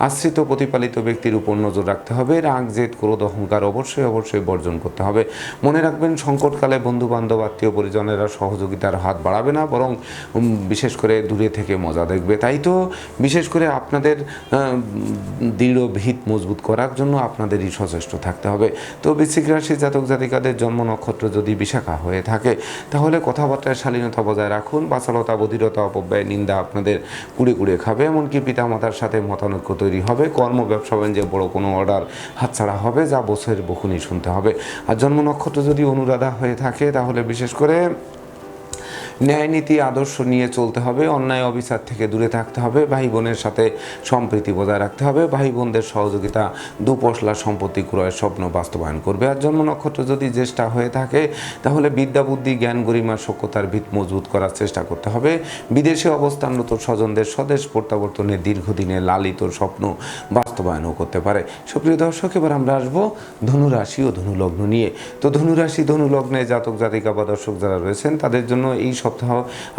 আশ্রিত প্রতিপালিত ব্যক্তির উপর নজর রাখতে হবে, রাগ, জেদ, ক্রোধ, অহংকার অবশ্যই বর্জন করতে হবে। মনে রাখবেন সংকটকালে বন্ধু বান্ধব, আত্মীয় পরিজনেরা সহযোগিতার হাত বাড়াবে না, বরং বিশেষ করে দূরে থেকে মজা দেখবে। তাই তো বিশেষ করে আপনাদের দৃঢ় ভিত মজবুত করার জন্য আপনাদেরই সচেষ্ট থাকতে হবে। তো বৃশ্চিক রাশির জাতক জাতিকাদের জন্ম নক্ষত্র যদি বিশাখা হয়ে থাকে তাহলে কথাবার্তায় শালীনতা বজায় রাখুন, বাচালতা, বধিরতা, অপব্যয়, নিন্দা আপনাদের কুড়ে খাবে, এমনকি পিতামাতার সাথে মতানৈক্য তৈরি হবে, কর্ম ব্যবসা বাণিজ্যে বড় কোনো অর্ডার হাতছাড়া হবে, যা বছরের বকুনি শুনতে হবে। আর জন্ম নক্ষত্র যদি অনুরাধা হয়ে থাকে তাহলে বিশেষ করে ন্যায় নীতি আদর্শ নিয়ে চলতে হবে, অন্যায় অবিচার থেকে দূরে থাকতে হবে, ভাই বোনের সাথে সম্প্রীতি বজায় রাখতে হবে, ভাই বোনদের সহযোগিতা দুপশলা সম্পত্তি ক্রয়ের স্বপ্ন বাস্তবায়ন করবে। আর জন্ম নক্ষত্র যদি জ্যেষ্ঠা হয়ে থাকে তাহলে বিদ্যা বুদ্ধি জ্ঞান গরিমা সক্ষতার ভিত মজবুত করার চেষ্টা করতে হবে। বিদেশে অবস্থানরত স্বজনদের স্বদেশ প্রত্যাবর্তনের দীর্ঘদিনের লালিত স্বপ্ন বাস্তবায়নও করতে পারে। সুপ্রিয় দর্শক, এবার আমরা আসবো ধনুরাশি ও ধনুলগ্ন নিয়ে। তো ধনুরাশি ধনুলগ্নে জাতক জাতিকা বা দর্শক যারা রয়েছেন তাদের জন্য এই সপ্তাহ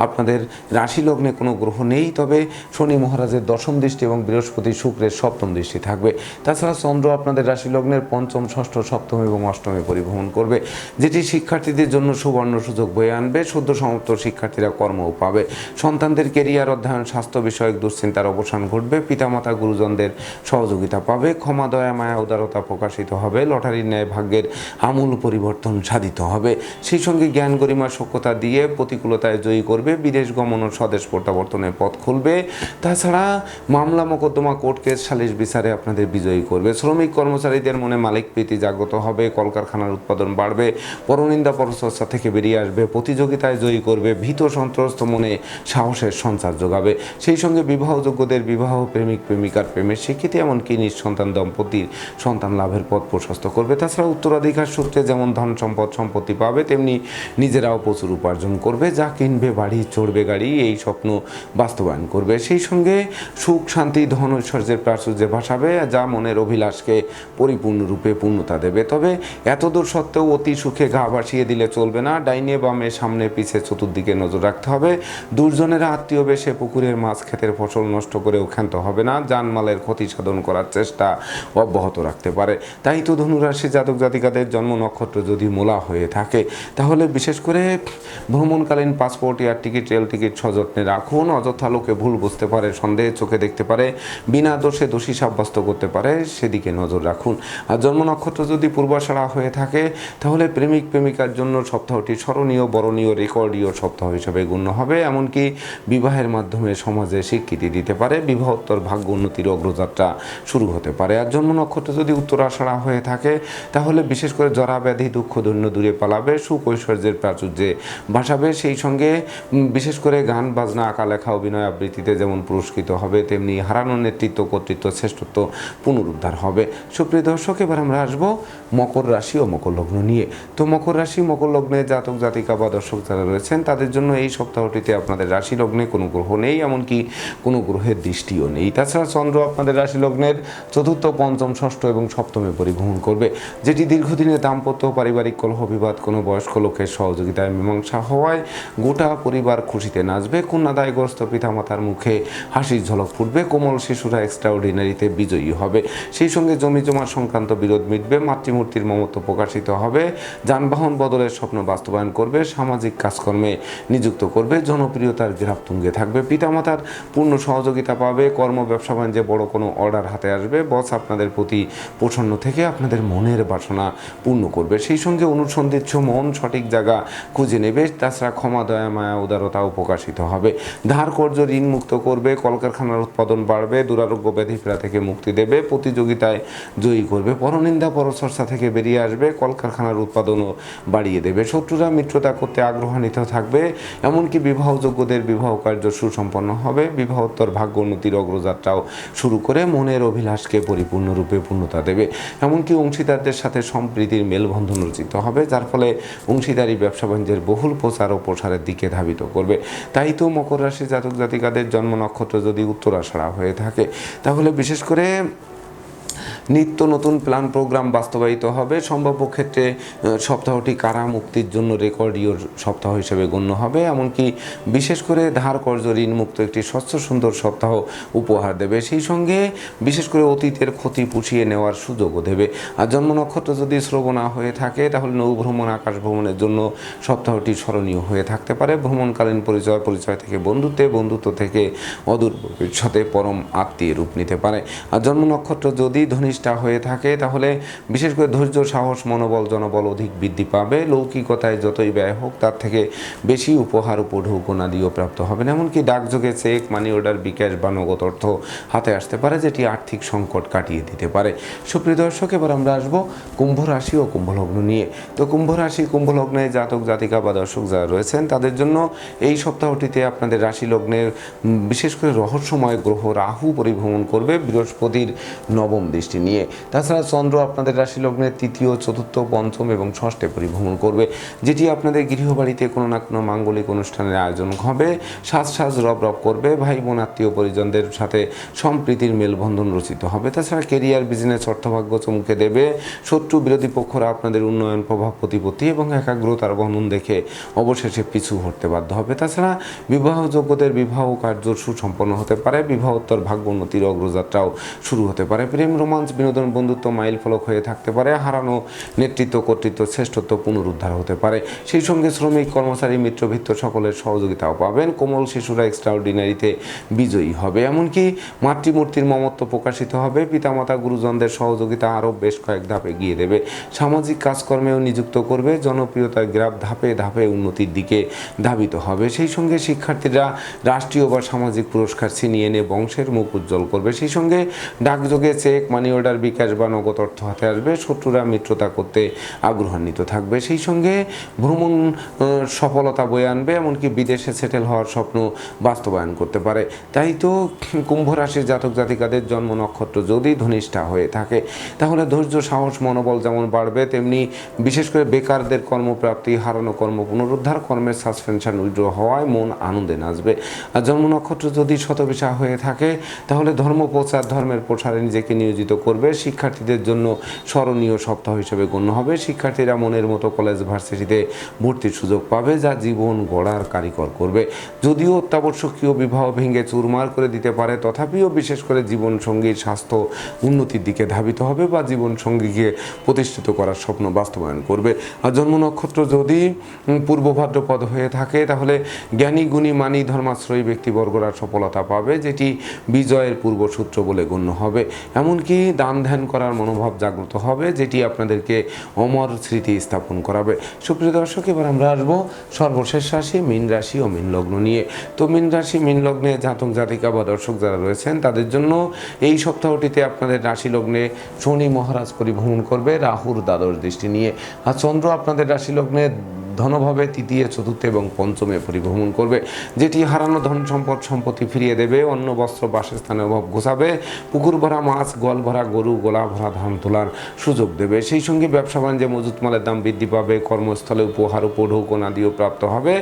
আপনাদের রাশি লগ্নে কোনো গ্রহ নেই, তবে শনি মহারাজের দশম দৃষ্টি এবং বৃহস্পতি শুক্রের সপ্তম দৃষ্টি থাকবে। তাছাড়া চন্দ্র আপনাদের রাশি লগ্নের পঞ্চম ষষ্ঠ সপ্তম এবং অষ্টমে পরিভ্রমণ করবে, যেটি শিক্ষার্থীদের জন্য সুবর্ণ সুযোগ বয়ে আনবে। সদ্য সমাপ্ত শিক্ষার্থীরা কর্মও পাবে। সন্তানদের কেরিয়ার অধ্যয়ন স্বাস্থ্য বিষয়ক দুশ্চিন্তার অবসান ঘটবে। পিতামাতা গুরুজনদের সহযোগিতা পাবে। ক্ষমা দয়া মায়া উদারতা প্রকাশিত হবে। লটারির ন্যায় ভাগ্যের আমূল পরিবর্তন সাধিত হবে। সেই সঙ্গে জ্ঞান গরিমা সক্ষতা দিয়ে প্রতিকূলতায় জয়ী করবে। বিদেশ গমন ও স্বদেশ প্রত্যাবর্তনের পথ খুলবে। তাছাড়া মামলা মোকদ্দমা কোর্ট কেস সালিশ বিচারে আপনাদের বিজয়ী করবে। শ্রমিক কর্মচারীদের মনে মালিক প্রীতি জাগ্রত হবে। কলকারখানার উৎপাদন বাড়বে। পরনিন্দা পরচর্চা থেকে বেরিয়ে আসবে। প্রতিযোগিতায় জয়ী করবে। ভীত সন্ত্রস্ত মনে সাহসের সঞ্চার যোগাবে। সেই সঙ্গে বিবাহযোগ্যদের বিবাহ, প্রেমিক প্রেমিকার প্রেমের স্বীকৃতি, এমনকি নিঃসন্তান দম্পতির সন্তান লাভের পথ প্রশস্ত করবে। তাছাড়া উত্তরাধিকার সূত্রে যেমন ধন সম্পদ সম্পত্তি পাবে, তেমনি নিজেরাও প্রচুর উপার্জন করবে। যা কিনবে বাড়ি, চড়বে গাড়ি, এই স্বপ্ন বাস্তবায়ন করবে। সেই সঙ্গে সুখ শান্তি ধন ঐশ্বর্যের প্রাচুর্যে ভাসাবে, যা মনের অভিলাষকে পরিপূর্ণরূপে পূর্ণতা দেবে। তবে এতদূর সত্ত্বেও অতি সুখে ঘা ভাসিয়ে দিলে চলবে না। ডাইনে বামে সামনে পিছে চতুর্দিকে নজর রাখতে হবে। দুর্জনেরা আত্মীয় বেশে পুকুরের মাছ ক্ষেতের ফসল নষ্ট করেও ক্ষান্ত হবে না। জানমালের ক্ষতি সাধন করার চেষ্টা অব্যাহত রাখতে পারে। তাই তো ধনুরাশি জাতক জাতিকাদের জন্ম নক্ষত্র যদি মূলা হয়ে থাকে তাহলে বিশেষ করে ভ্রমণকালীন passport, air ticket, rail ticket সযত্নে রাখুন। অযথা লোকে ভুল বুঝতে পারে, সন্দেহের চোখে দেখতে পারে, বিনা দোষে দোষী সাব্যস্ত করতে পারে, সেদিকে নজর রাখুন। আর জন্ম নক্ষত্র যদি পূর্বাষাঢ়া হয়ে থাকে তাহলে প্রেমিক প্রেমিকার জন্য সপ্তাহটি স্মরণীয়, বরণীয়, রেকর্ডীয় সপ্তাহ হিসেবে গণ্য হবে। এমনকি বিবাহের মাধ্যমে সমাজে স্বীকৃতি দিতে পারে। বিবাহোত্তর ভাগ্য উন্নতির অগ্রযাত্রা শুরু হতে পারে। আর জন্ম নক্ষত্র যদি উত্তরাষাঢ়া হয়ে থাকে তাহলে বিশেষ করে জরা ব্যাধি দুঃখ দৈন্য দূরে পালাবে। সুখ ঐশ্বর্যের প্রাচুর্যে ভাসাবে। সেই সঙ্গে বিশেষ করে গান বাজনা, আঁকা লেখা, অভিনয় আবৃত্তিতে যেমন পুরস্কৃত হবে, তেমনি হারানো নেতৃত্ব, কর্তৃত্ব, শ্রেষ্ঠত্ব পুনরুদ্ধার হবে। সুপ্রিয় দর্শক, এবার আমরা আসবো মকর রাশি ও মকর লগ্ন নিয়ে। তো মকর রাশি মকর লগ্নে জাতক জাতিকা বা দর্শক যারা রয়েছেন তাদের জন্য এই সপ্তাহটিতে আপনাদের রাশি লগ্নে কোনো গ্রহ নেই, এমনকি কোনো গ্রহের দৃষ্টিও নেই। তাছাড়া চন্দ্র আপনাদের রাশি লগ্নের চতুর্থ, পঞ্চম, ষষ্ঠ এবং সপ্তমে পরিভ্রমণ করবে, যেটি দীর্ঘদিনের দাম্পত্য, পারিবারিক কলহ বিবাদ কোনো বয়স্ক লোকের সহযোগিতায় মীমাংসা হওয়ায় গোটা পরিবার খুশিতে নাচবে। কন্যাদায়গ্রস্ত পিতামাতার মুখে হাসির ঝলক ফুটবে। কোমল শিশুরা এক্সট্রাঅর্ডিনারিতে বিজয়ী হবে। সেই সঙ্গে জমি জমা সংক্রান্ত বিরোধ মিটবে। মাতৃমূর্তির মমত্ব প্রকাশিত হবে। যানবাহন বদলের স্বপ্ন বাস্তবায়ন করবে। সামাজিক কাজকর্মে নিযুক্ত করবে। জনপ্রিয়তার গ্রাফ তুঙ্গে থাকবে। পিতামাতার পূর্ণ সহযোগিতা পাবে। কর্ম ব্যবসা বাণিজ্যে বড় কোনো অর্ডার হাতে আসবে। বস আপনাদের প্রতি প্রসন্ন থেকে আপনাদের মনের বাসনা পূর্ণ করবে। সেই সঙ্গে অনুসন্ধিৎস মন সঠিক জায়গা খুঁজে নেবে। তাছাড়া ক্ষমা দয়া মায়া উদারতাও প্রকাশিত হবে। ধার কর্য ঋণ মুক্ত করবে। কলকারখানার উৎপাদন বাড়বে। দুরারোগ্য ব্যাধি পীড়া থেকে মুক্তি দেবে। প্রতিযোগিতায় জয়ী করবে। পরনিন্দা পরচর্চা থেকে বেরিয়ে আসবে। কলকারখানার উৎপাদনও বাড়িয়ে দেবে। শত্রুরা মিত্রতা করতে আগ্রহান্বিত থাকবে। এমনকি বিবাহযোগ্যদের বিবাহ কার্য সুসম্পন্ন হবে। বিবাহোত্তর ভাগ্য উন্নতির অগ্রযাত্রাও শুরু করে মনের অভিলাষকে পরিপূর্ণরূপে পূর্ণতা দেবে। এমনকি অংশীদারদের সাথে সম্প্রীতির মেলবন্ধন রচিত হবে, যার ফলে অংশীদারি ব্যবসা বাণিজ্যের বহুল প্রচার ও প্রসারের দিকে ধাবিত করবে। তাই তো মকর রাশি জাতক জাতিকাদের জন্ম নক্ষত্র যদি উত্তরাষাঢ়া হয়ে থাকে তাহলে বিশেষ করে নিত্য নতুন প্ল্যান প্রোগ্রাম বাস্তবায়িত হবে। সম্ভাব্য ক্ষেত্রে সপ্তাহটি কারা মুক্তির জন্য রেকর্ডীয় সপ্তাহ হিসেবে গণ্য হবে। এমনকি বিশেষ করে ধার কর্য ঋণ মুক্ত একটি স্বচ্ছ সুন্দর সপ্তাহ উপহার দেবে। সেই সঙ্গে বিশেষ করে অতীতের ক্ষতি পুষিয়ে নেওয়ার সুযোগও দেবে। আর জন্ম নক্ষত্র যদি শ্রবণা হয়ে থাকে তাহলে নৌভ্রমণ, আকাশ ভ্রমণের জন্য সপ্তাহটি স্মরণীয় হয়ে থাকতে পারে। ভ্রমণকালীন পরিচয়, পরিচয় থেকে বন্ধুত্বে, বন্ধুত্ব থেকে অদূর ভবিষ্যতে পরম আত্মীয় রূপ নিতে পারে। আর জন্ম নক্ষত্র যদি ধনিষ্ঠা ধনিষ্ঠা হয়ে থাকে তাহলে বিশেষ করে ধৈর্য, সাহস, মনোবল, জনবল অধিক বৃদ্ধি পাবে। লৌকিকতায় যতই ব্যয় হোক তার থেকে বেশি উপহার, উপঢৌকনাদিও প্রাপ্ত হবেন। এমনকি ডাকযোগে চেক, মানি অর্ডার, বিকাশ বা নগদ অর্থ হাতে আসতে পারে, যেটি আর্থিক সংকট কাটিয়ে দিতে পারে। সুপ্রিয় দর্শক, এবার আমরা আসবো কুম্ভ রাশি ও কুম্ভ লগ্ন নিয়ে। তো কুম্ভ রাশি, কুম্ভ লগ্নে জাতক জাতিকা বা দর্শক যারা রয়েছেন তাদের জন্য এই সপ্তাহটিতে আপনাদের রাশি লগ্নের বিশেষ করে রহস্যময় গ্রহ রাহু পরিভ্রমণ করবে বৃহস্পতির নবম দৃষ্টি নিয়ে। তাছাড়া চন্দ্র আপনাদের রাশি লগ্নের তৃতীয়, চতুর্থ, পঞ্চম এবং ষষ্ঠে পরিভ্রমণ করবে, যেটি আপনাদের গৃহবাড়িতে কোনো না কোনো মাঙ্গলিক অনুষ্ঠানের আয়োজন হবে, সাজ রব করবে, ভাই বোন, আত্মীয় পরিজনদের সাথে সম্প্রীতির মেলবন্ধন রচিত হবে। তাছাড়া কেরিয়ার, বিজনেস, অর্থভাগ্য চমকে দেবে। শত্রু বিরোধী পক্ষরা আপনাদের উন্নয়ন, প্রভাব, প্রতিপত্তি এবং একাগ্রতার বর্ণন দেখে অবশেষে পিছু হটতে বাধ্য হবে। তাছাড়া বিবাহযোগ্যদের বিবাহ কার্য সুসম্পন্ন হতে পারে, বিবাহোত্তর ভাগ্য উন্নতির অগ্রযাত্রাও শুরু হতে পারে। প্রেম, রোমাঞ্চ, বিনোদন, বন্ধুত্ব মাইল ফলক হয়ে থাকতে পারে। হারানো নেতৃত্ব, কর্তৃত্ব, শ্রেষ্ঠত্ব পুনরুদ্ধার হতে পারে। সেই সঙ্গে শ্রমিক, কর্মচারী, মিত্রভিত্ত সকলের সহযোগিতাও পাবেন। কোমল শিশুরা এক্সট্রাঅর্ডিনারিতে বিজয়ী হবে। এমনকি মাতৃমূর্তির মমত্ব প্রকাশিত হবে। পিতামাতা, গুরুজনদের সহযোগিতা আরও বেশ কয়েক ধাপ এগিয়ে দেবে। সামাজিক কাজকর্মেও নিযুক্ত করবে। জনপ্রিয়তার গ্রাফ ধাপে ধাপে উন্নতির দিকে ধাবিত হবে। সেই সঙ্গে শিক্ষার্থীরা রাষ্ট্রীয় বা সামাজিক পুরস্কার ছিনিয়ে এনে বংশের মুখ উজ্জ্বল করবে। সেই সঙ্গে ডাকযোগে চেক, মানি অর্ডার, বিকাশ বা নগদ অর্থ হাতে আসবে। শত্রুরা মিত্রতা করতে আগ্রহান্বিত থাকবে। সেই সঙ্গে ভ্রমণ সফলতা বয়ে আনবে, এমনকি বিদেশে সেটেল হওয়ার স্বপ্ন বাস্তবায়ন করতে পারে। তাই তো কুম্ভ রাশির জাতক জাতিকাদের জন্ম নক্ষত্র যদি ধনিষ্ঠা হয়ে থাকে তাহলে ধৈর্য, সাহস, মনোবল যেমন বাড়বে, তেমনি বিশেষ করে বেকারদের কর্মপ্রাপ্তি, হারানো কর্ম পুনরুদ্ধার, কর্মের সাসপেনশন উইথড্র হওয়ায় মন আনন্দে নাচবে। আর জন্ম নক্ষত্র যদি শতবিশা হয়ে থাকে তাহলে ধর্ম প্রচার, ধর্মের প্রসারে নিজেকে নিয়োজিত করবে। শিক্ষার্থীদের জন্য স্মরণীয় সপ্তাহ হিসেবে গণ্য হবে। শিক্ষার্থীরা মনের মতো কলেজ, ভার্সিটিতে ভর্তির সুযোগ পাবে, যা জীবন গড়ার কারিকর করবে। যদিও অত্যাবশ্যকীয় বিবাহ ভেঙে চুরমার করে দিতে পারে, তথাপিও বিশেষ করে জীবনসঙ্গীর স্বাস্থ্য উন্নতির দিকে ধাবিত হবে বা জীবনসঙ্গীকে প্রতিষ্ঠিত করার স্বপ্ন বাস্তবায়ন করবে। আর জন্ম নক্ষত্র যদি পূর্ব ভাদ্রপদ হয়ে থাকে তাহলে জ্ঞানী, গুণী, মানী, ধর্মাশ্রয়ী ব্যক্তিবর্গরা সফলতা পাবে, যেটি বিজয়ের পূর্বসূত্র বলে গণ্য হবে। এমনকি দান ধ্যান করার মনোভাব জাগ্রত হবে, যেটি আপনাদেরকে অমর স্মৃতি স্থাপন করাবে। সুপ্রিয় দর্শক, এবার আমরা আসবো সর্বশেষ রাশি মীন রাশি ও মীন লগ্ন নিয়ে। তো মীন রাশি, মীন লগ্নে জাতক জাতিকা বা দর্শক যারা রয়েছেন তাদের জন্য এই সপ্তাহটিতে আপনাদের রাশি লগ্নে শনি মহারাজ পরিভ্রমণ করবে রাহুর দ্বাদশ দৃষ্টি নিয়ে। আর চন্দ্র আপনাদের রাশি লগ্নে ধনভাবে তৃতীয়, চতুর্থ এবং পঞ্চমে পরিভ্রমণ করবে, যেটি হারানো ধন সম্পদ সম্পত্তি ফিরিয়ে দেবে। অন্ন, বস্ত্র, বাসস্থানের অভাব ঘোচাবে। পুকুর ভরা মাছ, গোয়াল ভরা গরু, গোলা ভরা ধান তোলার সুযোগ দেবে। সেই সঙ্গে ব্যবসা বাণিজ্যে মজুত মালের দাম বৃদ্ধি পাবে। কর্মস্থলে উপহার, উপঢৌকনাদিও প্রাপ্ত হবে।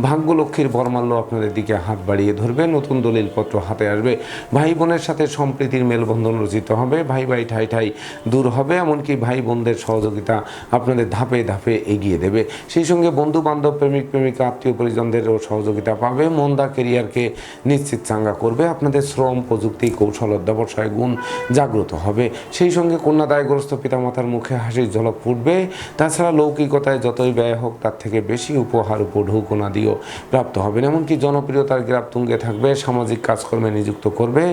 ভাগ্যলক্ষ্মীর বরমাল্য আপনাদের দিকে হাত বাড়িয়ে ধরবে। নতুন দলিলপত্র হাতে আসবে। ভাই বোনের সাথে সম্প্রীতির মেলবন্ধন রচিত হবে। ভাই ভাই ঠাই ঠাই দূর হবে। এমনকি ভাই বোনদের সহযোগিতা আপনাদের ধাপে ধাপে এগিয়ে দেবে। সেই সঙ্গে বন্ধু বান্ধব, প্রেমিক প্রেমিকা, আত্মীয় পরিজনদেরও সহযোগিতা পাবে। মন্দা কেরিয়ারকে নিশ্চিত চাঙ্গা করবে। আপনাদের শ্রম, প্রযুক্তি, কৌশল, অধ্যবসায় গুণ জাগ্রত হবে। সেই সঙ্গে কন্যাদায়গ্রস্ত পিতামাতার মুখে হাসির ঝলক ফুটবে। তাছাড়া লৌকিকতায় যতই ব্যয় হোক তার থেকে বেশি উপহার, উপঢৌকনাদিও প্রাপ্ত হবেন। এমনকি জনপ্রিয়তার গ্রাফ তুঙ্গে থাকবে। সামাজিক কাজকর্মে নিযুক্ত করবে।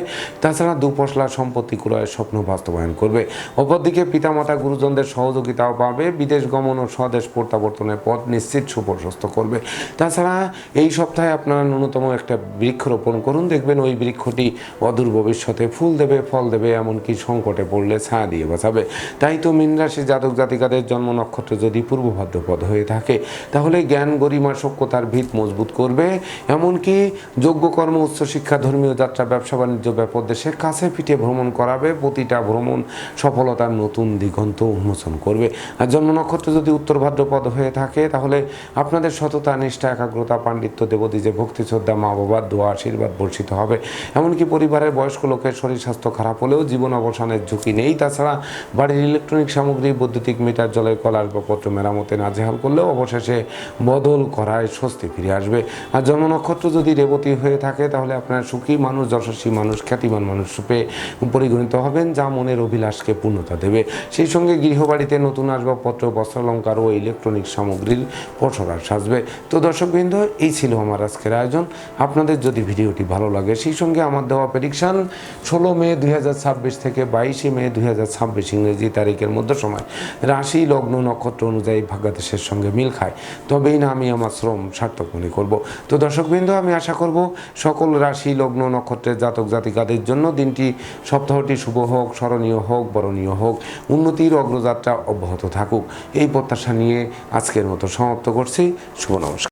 তাছাড়া দুপশলা সম্পত্তি ক্রয়ের স্বপ্ন বাস্তবায়ন করবে। অপরদিকে পিতামাতা, গুরুজনদের সহযোগিতাও পাবে। বিদেশ গমন ও স্বদেশ প্রত্যাবর্তনের পথ নিশ্চিত সুপ্রশস্ত করবে। তাছাড়া এই সপ্তাহে আপনারা ন্যূনতম একটা বৃক্ষরোপণ করুন, দেখবেন ওই বৃক্ষটি অদূর ভবিষ্যতে ফুল দেবে, ফল দেবে, এমনকি সংকটে পড়লে ছায়া দিয়ে বাঁচাবে। তাই তো মীন রাশির জাতক জাতিকাদের জন্ম নক্ষত্র যদি পূর্ব ভাদ্রপদ হয়ে থাকে তাহলে জ্ঞান, গরিমা, সভ্যতার ভিত মজবুত করবে। এমনকি যোগ্যকর্ম, উচ্চশিক্ষা, ধর্মীয় যাত্রা, ব্যবসা বাণিজ্য, ব্যাপক দেশে কাছে পিঠে ভ্রমণ করাবে। প্রতিটা ভ্রমণ সফলতার নতুন দিগন্ত উন্মোচন করবে। আর জন্ম নক্ষত্র যদি উত্তর ভাদ্রপদ হয়ে থাকে তাহলে আপনাদের সততা, নিষ্ঠা, একাগ্রতা, পাণ্ডিত্য, দেবদীজে ভক্তি, শ্রদ্ধা, মা বাবার দোয়া, আশীর্বাদ বর্ষিত হবে। এমনকি পরিবারের বয়স্ক লোকের শরীর স্বাস্থ্য খারাপ হলেও জীবন অবসানের ঝুঁকি নেই। তাছাড়া বাড়ির ইলেকট্রনিক সামগ্রী, বৈদ্যুতিক মিটার, জলের কল, আসবাবপত্র মেরামতে নাজেহাল করলেও অবশেষে বদল করায় স্বস্তি ফিরে আসবে। আর জন্ম নক্ষত্র যদি রেবতী হয়ে থাকে তাহলে আপনার সুখী মানুষ, যশস্বী মানুষ, খ্যাতিমান মানুষ রূপে পরিগণিত হবেন, যা মনের অভিলাষকে পূর্ণতা দেবে। সেই সঙ্গে গৃহবাড়িতে নতুন আসবাবপত্র, বস্ত্রালঙ্কার ও ইলেকট্রনিক সামগ্রীর পসরা সাজবে। তো দর্শকবৃন্দ, এই ছিল আমার আজকের আয়োজন। আপনাদের যদি ভিডিওটি ভালো লাগে সেই সঙ্গে আমার দেওয়া প্রেডিকশান 16 মে 2026 থেকে 22 মে 2026 ইংরেজি তারিখের মধ্যে সময় রাশি লগ্ন নক্ষত্র অনুযায়ী ভাগ্যাদেশের সঙ্গে মিল খায়, তবেই না আমি আমার শ্রম সার্থক মনে করব। তো দর্শকবৃন্দ, আমি আশা করব সকল রাশি লগ্ন নক্ষত্রের জাতক জাতিকাদের জন্য দিনটি সপ্তাহটি শুভ হোক, স্মরণীয় হোক, বরণীয় হোক, উন্নতির অগ্রযাত্রা অব্যাহত থাকুক, এই প্রত্যাশা নিয়ে আজকের মতো সমাপ্ত করছি। শুভ নমস্কার।